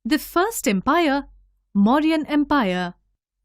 The first empire, Mauryan Empire.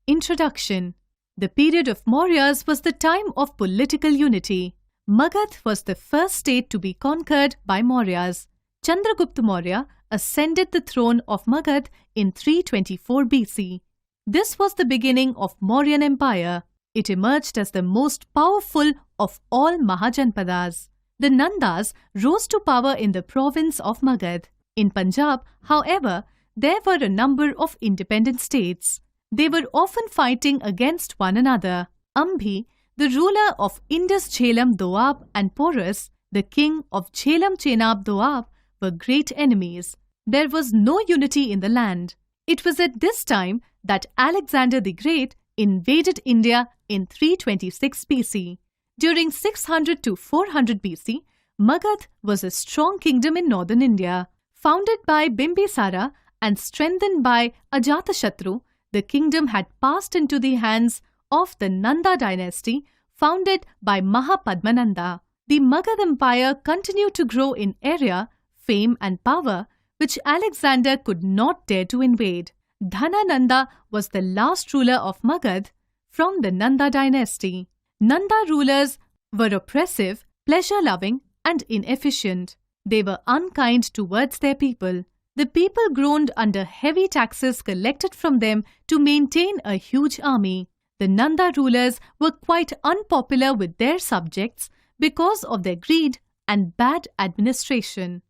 Introduction. The period of Mauryas was the time of political unity. Magadh was the first state to be conquered by Mauryas. Chandragupta Maurya ascended the throne of Magadh in 324 BC. This was the beginning of Mauryan Empire. It emerged as the most powerful of all Mahajanpadas. The Nandas rose to power in the province of Magadh. In Punjab, however, there were a number of independent states. They were often fighting against one another. Ambhi, the ruler of Indus Jhelum Doab and Porus, the king of Jhelum Chenab Doab, were great enemies. There was no unity in the land. It was at this time that Alexander the Great invaded India in 326 BC. During 600 to 400 BC, Magadh was a strong kingdom in northern India. Founded by Bimbisara and strengthened by Ajatashatru, the kingdom had passed into the hands of the Nanda dynasty, founded by Mahapadmananda. The Magadh Empire continued to grow in area, fame and power, which Alexander could not dare to invade. Dhanananda was the last ruler of Magadh from the Nanda dynasty. Nanda rulers were oppressive, pleasure-loving and inefficient. They were unkind towards their people. The people groaned under heavy taxes collected from them to maintain a huge army. The Nanda rulers were quite unpopular with their subjects because of their greed and bad administration.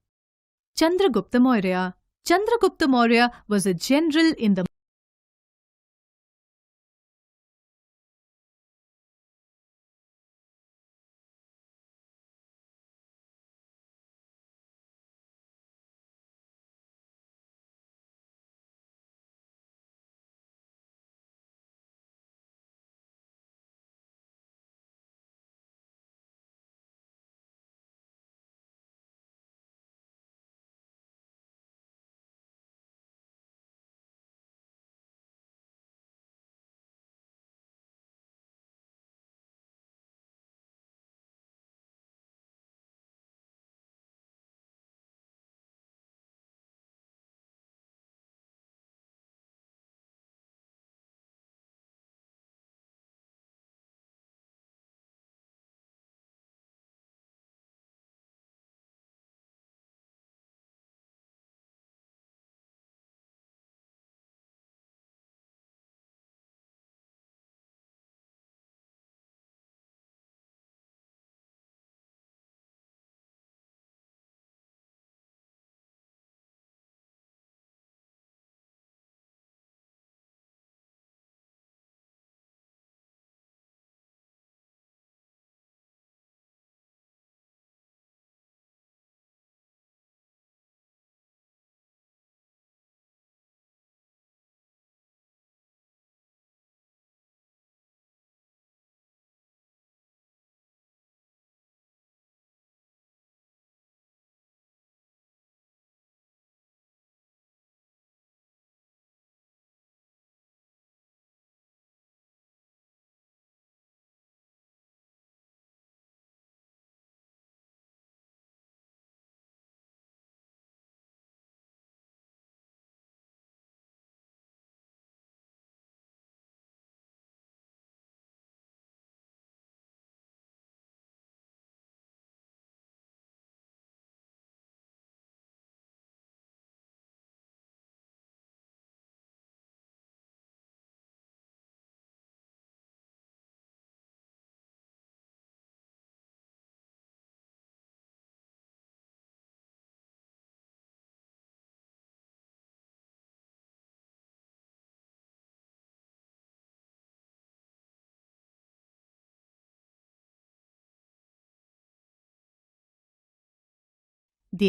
Chandragupta Maurya. Chandragupta Maurya was a general in the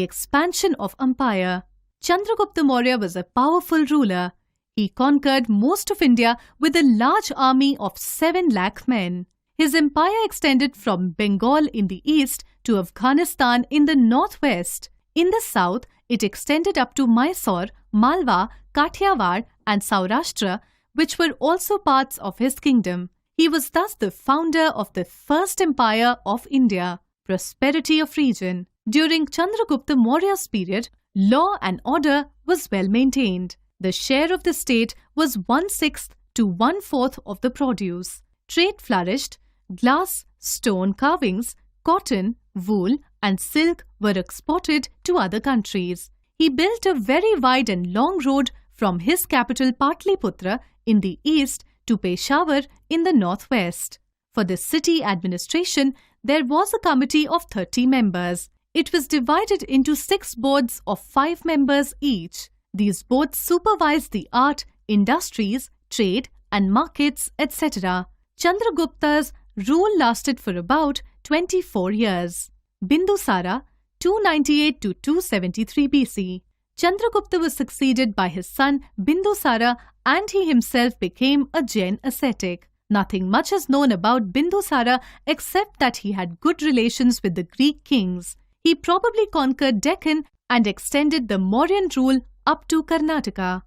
expansion of empire. Chandragupta Maurya was a powerful ruler. He conquered most of India with a large army of 7 lakh men. His empire extended from Bengal in the east to Afghanistan in the northwest. In the south, it extended up to Mysore, Malwa, Kathiawar and Saurashtra, which were also parts of his kingdom. He was thus the founder of the first empire of India. Prosperity of region. During Chandragupta Maurya's period, Law and order was well maintained. The share of the state was 1/6 to 1/4 of the produce. Trade flourished. Glass, stone carvings, cotton, wool, and silk were exported to other countries. He built a very wide and long road from his capital Patliputra in the east to Peshawar in the northwest. For the city administration, there was a committee of 30 members. It was divided into 6 boards of 5 members each. These boards supervised the art, industries, trade, and markets, etc. Chandragupta's rule lasted for about 24 years. Bindusara, 298 to 273 BC. Chandragupta was succeeded by his son Bindusara, and he himself became a Jain ascetic. Nothing much is known about Bindusara except that he had good relations with the Greek kings. He probably conquered Deccan and extended the Mauryan rule up to Karnataka.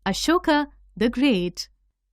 Ashoka the Great,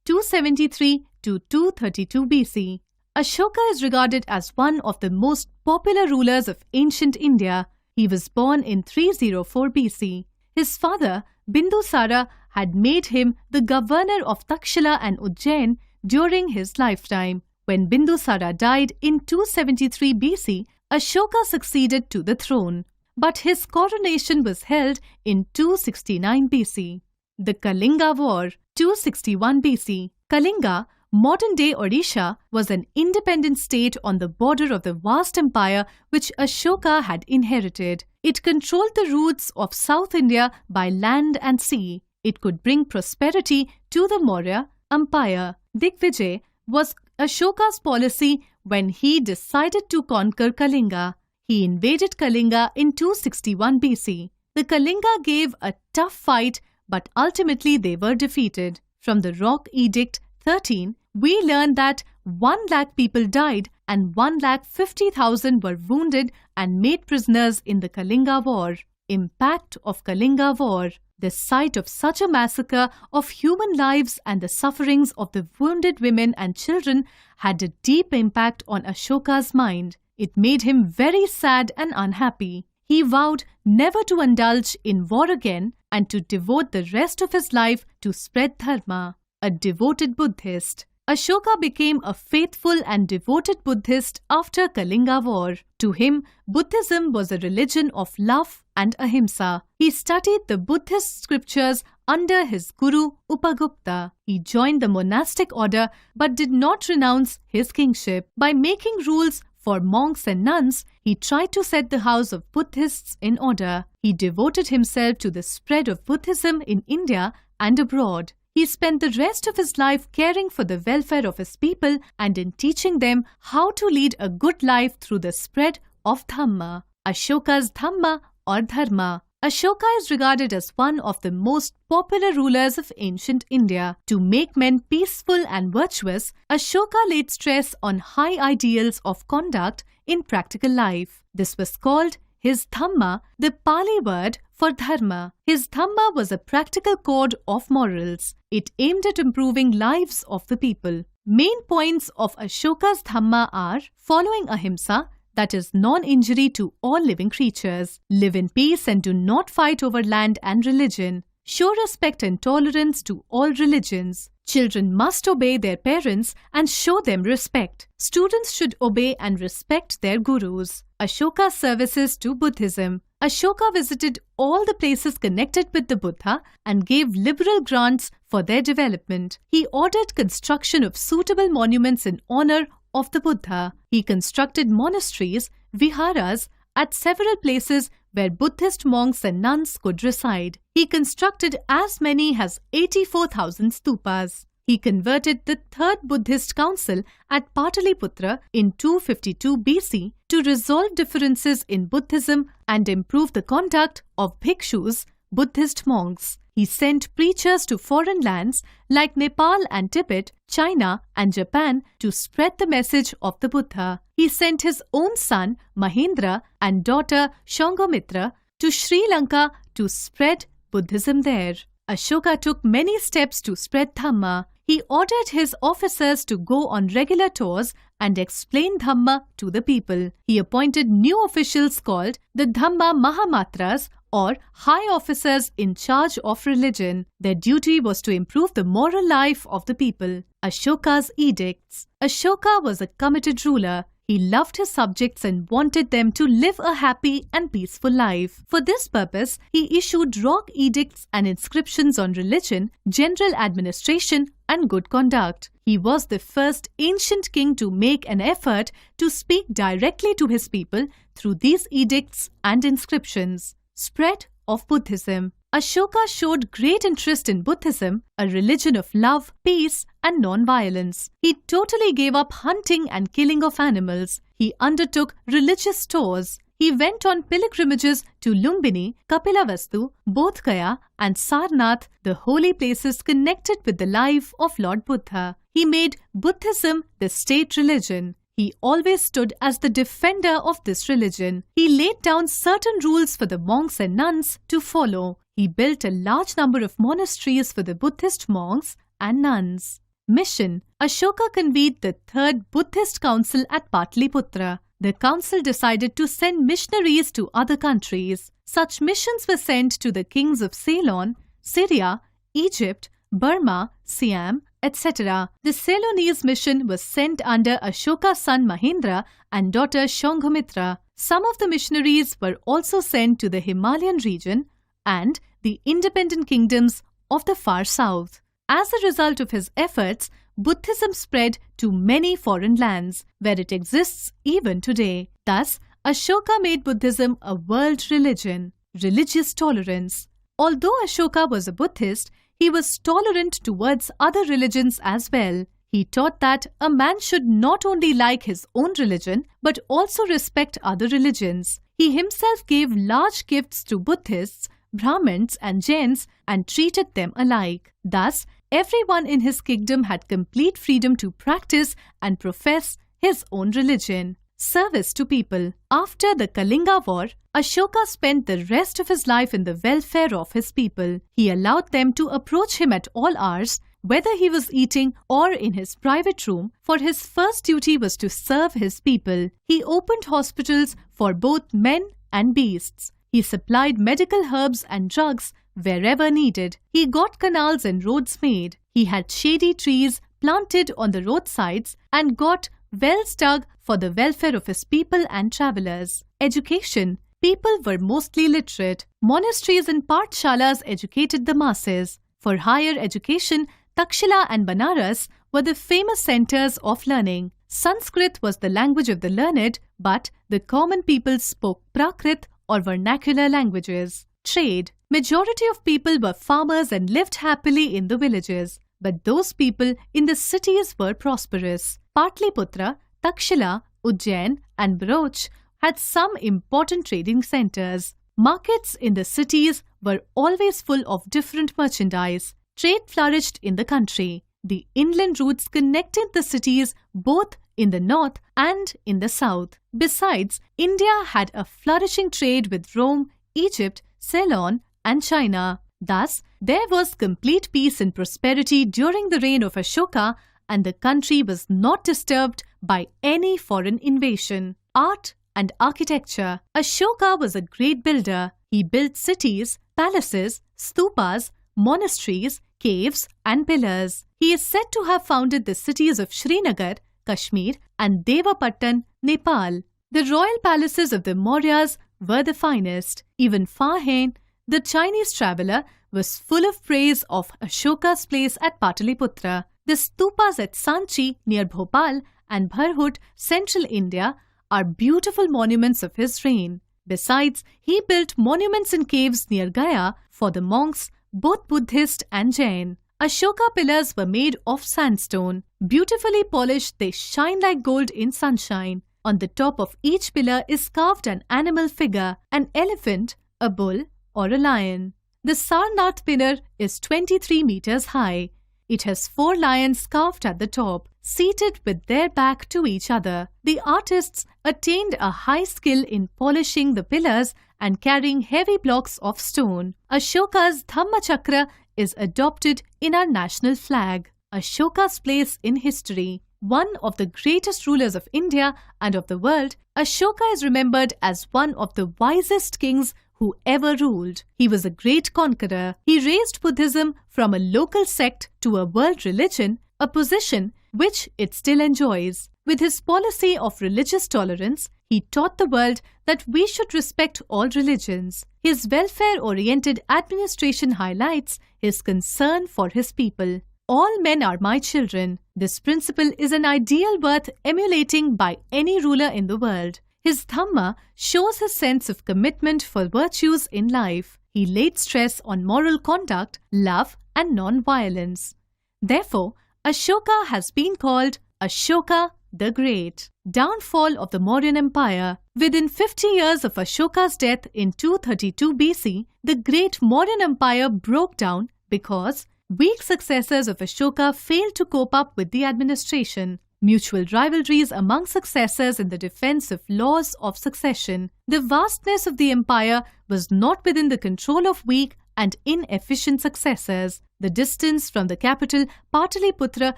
273 to 232 BC. Ashoka is regarded as one of the most popular rulers of ancient India. He was born in 304 BC. His father, Bindusara, had made him the governor of Takshila and Ujjain during his lifetime. When Bindusara died in 273 BC, Ashoka succeeded to the throne. But his coronation was held in 269 BC. The Kalinga War, 261 BC. Kalinga, modern-day Odisha, was an independent state on the border of the vast empire which Ashoka had inherited. It controlled the routes of South India by land and sea. It could bring prosperity to the Maurya Empire. Digvijay was Ashoka's policy when he decided to conquer Kalinga. He invaded Kalinga in 261 BC. The Kalinga gave a tough fight, but ultimately they were defeated. From the Rock Edict 13, we learn that 1 lakh people died and 1,50,000 were wounded and made prisoners in the Kalinga War. Impact of Kalinga War. The sight of such a massacre of human lives and the sufferings of the wounded women and children had a deep impact on Ashoka's mind. It made him very sad and unhappy. He vowed never to indulge in war again and to devote the rest of his life to spread dharma. A devoted Buddhist. Ashoka became a faithful and devoted Buddhist after Kalinga War. To him, Buddhism was a religion of love and ahimsa. He studied the Buddhist scriptures under his guru Upagupta. He joined the monastic order but did not renounce his kingship. By making rules for monks and nuns, he tried to set the house of Buddhists in order. He devoted himself to the spread of Buddhism in India and abroad. He spent the rest of his life caring for the welfare of his people and in teaching them how to lead a good life through the spread of Dhamma. Ashoka's Dhamma or Dharma. Ashoka is regarded as one of the most popular rulers of ancient India. To make men peaceful and virtuous, Ashoka laid stress on high ideals of conduct in practical life. This was called his Dhamma, the Pali word for Dharma. His Dhamma was a practical code of morals. It aimed at improving lives of the people. Main points of Ashoka's Dhamma are following ahimsa, that is non-injury to all living creatures. Live in peace and do not fight over land and religion. Show respect and tolerance to all religions. Children must obey their parents and show them respect. Students should obey and respect their gurus. Ashoka's services to Buddhism. Ashoka visited all the places connected with the Buddha and gave liberal grants for their development. He ordered construction of suitable monuments in honor of the Buddha. He constructed monasteries, viharas, at several places where Buddhist monks and nuns could reside. He constructed as many as 84,000 stupas. He converted the Third Buddhist Council at Pataliputra in 252 BC to resolve differences in Buddhism and improve the conduct of bhikshus, Buddhist monks. He sent preachers to foreign lands like Nepal and Tibet, China and Japan to spread the message of the Buddha. He sent his own son Mahendra and daughter Shangomitra to Sri Lanka to spread Buddhism there. Ashoka took many steps to spread Dhamma. He ordered his officers to go on regular tours and explain Dhamma to the people. He appointed new officials called the Dhamma Mahamatras or high officers in charge of religion. Their duty was to improve the moral life of the people. Ashoka's edicts. Ashoka was a committed ruler. He loved his subjects and wanted them to live a happy and peaceful life. For this purpose, he issued rock edicts and inscriptions on religion, general administration, and good conduct. He was the first ancient king to make an effort to speak directly to his people through these edicts and inscriptions. Spread of Buddhism. Ashoka showed great interest in Buddhism, a religion of love, peace, and non-violence. He totally gave up hunting and killing of animals. He undertook religious tours. He went on pilgrimages to Lumbini, Kapilavastu, Bodh Gaya, and Sarnath, the holy places connected with the life of Lord Buddha. He made Buddhism the state religion. He always stood as the defender of this religion. He laid down certain rules for the monks and nuns to follow. He built a large number of monasteries for the Buddhist monks and nuns. Mission. Ashoka convened the Third Buddhist Council at Pataliputra. The council decided to send missionaries to other countries. Such missions were sent to the kings of Ceylon, Syria, Egypt, Burma, Siam, etc. The Ceylonese mission was sent under Ashoka's son Mahendra and daughter Shanghamitra. Some of the missionaries were also sent to the Himalayan region and the independent kingdoms of the far south. As a result of his efforts, Buddhism spread to many foreign lands, where it exists even today. Thus, Ashoka made Buddhism a world religion. Religious tolerance. Although Ashoka was a Buddhist, he was tolerant towards other religions as well. He taught that a man should not only like his own religion, but also respect other religions. He himself gave large gifts to Buddhists, Brahmins and Jains and treated them alike. Thus, everyone in his kingdom had complete freedom to practice and profess his own religion. Service to people. After the Kalinga War, Ashoka spent the rest of his life in the welfare of his people. He allowed them to approach him at all hours, whether he was eating or in his private room, for his first duty was to serve his people. He opened hospitals for both men and beasts. He supplied medical herbs and drugs wherever needed. He got canals and roads made. He had shady trees planted on the roadsides and got wells dug for the welfare of his people and travelers. Education. People were mostly literate. Monasteries and pathshalas educated the masses. For higher education, Takshila and Banaras were the famous centers of learning. Sanskrit was the language of the learned, but the common people spoke Prakrit or vernacular languages. Trade. Majority of people were farmers and lived happily in the villages, but those people in the cities were prosperous. Pataliputra, Takshila, Ujjain and Bharuch had some important trading centers. Markets in the cities were always full of different merchandise. Trade flourished in the country. The inland routes connected the cities both in the north and in the south. Besides, India had a flourishing trade with Rome, Egypt, Ceylon and China. Thus, there was complete peace and prosperity during the reign of Ashoka, and the country was not disturbed by any foreign invasion. Art and architecture. Ashoka was a great builder. He built cities, palaces, stupas, monasteries, caves and pillars. He is said to have founded the cities of Srinagar, Kashmir and Devapattan, Nepal. The royal palaces of the Mauryas were the finest. Even Farhain, the Chinese traveller, was full of praise of Ashoka's place at Pataliputra. The stupas at Sanchi near Bhopal and Bharhut, central India, are beautiful monuments of his reign. Besides, he built monuments in caves near Gaya for the monks, both Buddhist and Jain. Ashoka pillars were made of sandstone. Beautifully polished, they shine like gold in sunshine. On the top of each pillar is carved an animal figure, an elephant, a bull, or a lion. The Sarnath pillar is 23 meters high. It has 4 lions carved at the top, seated with their back to each other. The artists attained a high skill in polishing the pillars and carrying heavy blocks of stone. Ashoka's Dhammachakra is adopted in our national flag. Ashoka's place in history. One of the greatest rulers of India and of the world, Ashoka is remembered as one of the wisest kings who ever ruled. He was a great conqueror. He raised Buddhism from a local sect to a world religion, a position which it still enjoys. With his policy of religious tolerance, he taught the world that we should respect all religions. His welfare-oriented administration highlights his concern for his people. All men are my children. This principle is an ideal worth emulating by any ruler in the world. His Dhamma shows his sense of commitment for virtues in life. He laid stress on moral conduct, love, and non-violence. Therefore, Ashoka has been called Ashoka the Great. Downfall of the Mauryan Empire. Within 50 years of Ashoka's death in 232 BC, the great Mauryan Empire broke down because weak successors of Ashoka failed to cope up with the administration. Mutual rivalries among successors in the defense of laws of succession. The vastness of the empire was not within the control of weak and inefficient successors. The distance from the capital, Pataliputra,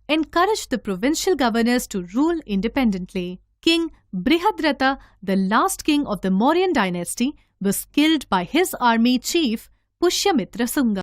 encouraged the provincial governors to rule independently. King Brihadrata, the last king of the Mauryan dynasty, was killed by his army chief Pushyamitra Sunga.